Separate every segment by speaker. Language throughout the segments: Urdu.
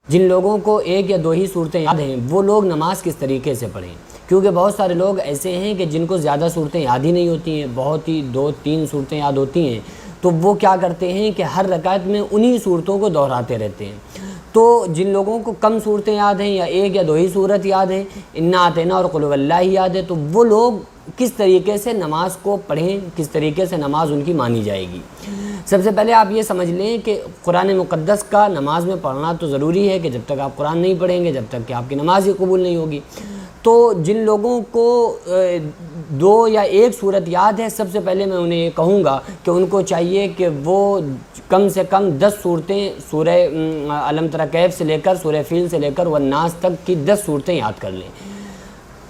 Speaker 1: جن لوگوں کو ایک یا دو ہی صورتیں یاد ہیں وہ لوگ نماز کس طریقے سے پڑھیں، کیونکہ بہت سارے لوگ ایسے ہیں کہ جن کو زیادہ صورتیں یاد ہی نہیں ہوتی ہیں، بہت ہی 2-3 صورتیں یاد ہوتی ہیں، تو وہ کیا کرتے ہیں کہ ہر رکعت میں انہی صورتوں کو دہراتے رہتے ہیں۔ تو جن لوگوں کو کم صورتیں یاد ہیں یا ایک یا دو ہی صورت یاد ہے، انا اعطینا اور قل هو اللہ ہی یاد ہے، تو وہ لوگ کس طریقے سے نماز کو پڑھیں، کس طریقے سے نماز ان کی مانی جائے گی۔ سب سے پہلے آپ یہ سمجھ لیں کہ قرآن مقدس کا نماز میں پڑھنا تو ضروری ہے کہ جب تک آپ قرآن نہیں پڑھیں گے جب تک کہ آپ کی نماز ہی قبول نہیں ہوگی۔ تو جن لوگوں کو 2 یا 1 صورت یاد ہے، سب سے پہلے میں انہیں یہ کہوں گا کہ ان کو چاہیے کہ وہ کم سے کم 10 صورتیں سورہ الم تری کیف سے لے کر سورہ فیل سے لے کر والناس تک کی 10 صورتیں یاد کر لیں۔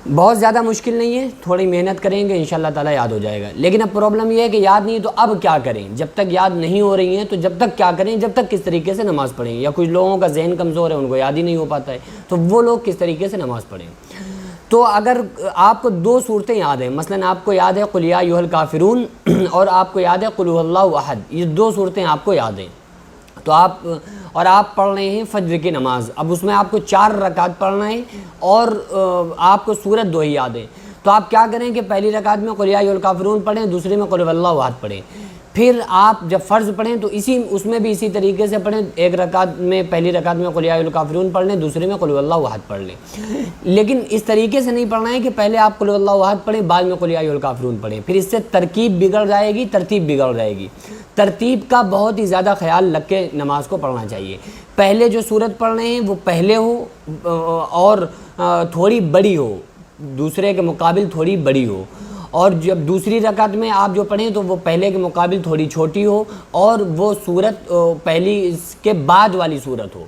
Speaker 1: بہت زیادہ مشکل نہیں ہے، تھوڑی محنت کریں گے انشاءاللہ تعالیٰ یاد ہو جائے گا۔ لیکن اب پرابلم یہ ہے کہ یاد نہیں ہے تو اب کیا کریں؟ جب تک یاد نہیں ہو رہی ہیں تو جب تک کیا کریں؟ جب تک کس طریقے سے نماز پڑھیں، یا کچھ لوگوں کا ذہن کمزور ہے ان کو یاد ہی نہیں ہو پاتا ہے، تو وہ لوگ کس طریقے سے نماز پڑھیں۔ تو اگر آپ کو 2 صورتیں یاد ہیں، مثلا آپ کو یاد ہے قل یا ایھا الکافرون اور آپ کو یاد ہے قل ھو اللہ احد، یہ 2 صورتیں آپ کو یاد ہیں، تو آپ پڑھ رہے ہیں فجر کی نماز، اب اس میں آپ کو 4 رکعت پڑھنا ہے اور آپ کو سورت 2 ہی یاد ہے، تو آپ کیا کریں کہ پہلی رکعت میں قل یا ایھا الکافرون پڑھیں، دوسری میں قل ھو اللہ احد پڑھیں۔ پھر آپ جب فرض پڑھیں تو اس میں بھی اسی طریقے سے پڑھیں، ایک رکعت میں پہلی رکعت میں قل یا ایھا الکافرون پڑھ لیں، دوسری میں قل ھو اللہ احد پڑھ لیں۔ لیکن اس طریقے سے نہیں پڑھنا ہے کہ پہلے آپ قل ھو اللہ احد پڑھیں بعد میں قل یا ایھا الکافرون پڑھیں، پھر اس سے ترکیب بگڑ جائے گی، ترتیب بگڑ جائے گی۔ ترتیب کا بہت ہی زیادہ خیال رکھ کے نماز کو پڑھنا چاہیے۔ پہلے جو صورت پڑھ رہے ہیں وہ پہلے ہو اور تھوڑی بڑی ہو، دوسرے کے مقابل تھوڑی بڑی ہو، اور جب دوسری رکعت میں آپ جو پڑھیں تو وہ پہلے کے مقابل تھوڑی چھوٹی ہو اور وہ صورت پہلی کے بعد والی صورت ہو۔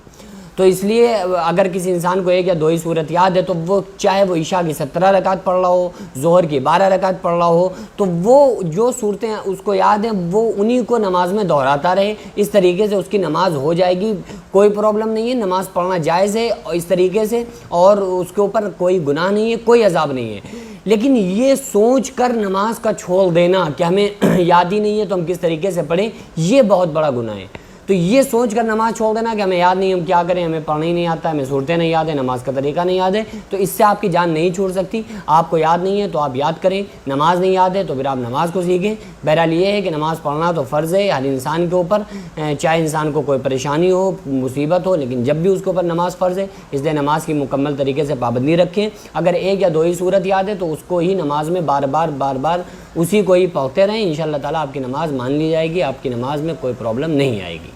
Speaker 1: تو اس لیے اگر کسی انسان کو 1 یا 2 ہی صورت یاد ہے تو وہ چاہے وہ عشاء کی 17 رکعت پڑھ رہا ہو، ظہر کی 12 رکعت پڑھ رہا ہو، تو وہ جو صورتیں اس کو یاد ہیں وہ انہی کو نماز میں دہراتا رہے، اس طریقے سے اس کی نماز ہو جائے گی، کوئی پرابلم نہیں ہے، نماز پڑھنا جائز ہے اس طریقے سے، اور اس کے اوپر کوئی گناہ نہیں ہے، کوئی عذاب نہیں ہے۔ لیکن یہ سوچ کر نماز کا چھوڑ دینا کہ ہمیں یاد ہی نہیں ہے تو ہم کس طریقے سے پڑھیں، یہ بہت بڑا گناہ ہے۔ تو یہ سوچ کر نماز چھوڑ دینا کہ ہمیں یاد نہیں، ہم کیا کریں، ہمیں پڑھنا ہی نہیں آتا، ہمیں صورتیں نہیں یاد ہیں، نماز کا طریقہ نہیں یاد ہے، تو اس سے آپ کی جان نہیں چھوٹ سکتی۔ آپ کو یاد نہیں ہے تو آپ یاد کریں، نماز نہیں یاد ہے تو پھر آپ نماز کو سیکھیں۔ بہرحال یہ ہے کہ نماز پڑھنا تو فرض ہے ہر انسان کے اوپر، چاہے انسان کو کوئی پریشانی ہو، مصیبت ہو، لیکن جب بھی اس کے اوپر نماز فرض ہے، اس لیے نماز کی مکمل طریقے سے پابندی رکھیں۔ اگر 1 یا 2 ہی صورت یاد ہے تو اس کو ہی نماز میں بار بار اسی کو ہی پڑھتے رہیں، انشاءاللہ تعالیٰ آپ کی نماز مان لی جائے گی، آپ کی نماز میں کوئی پرابلم نہیں آئے گی۔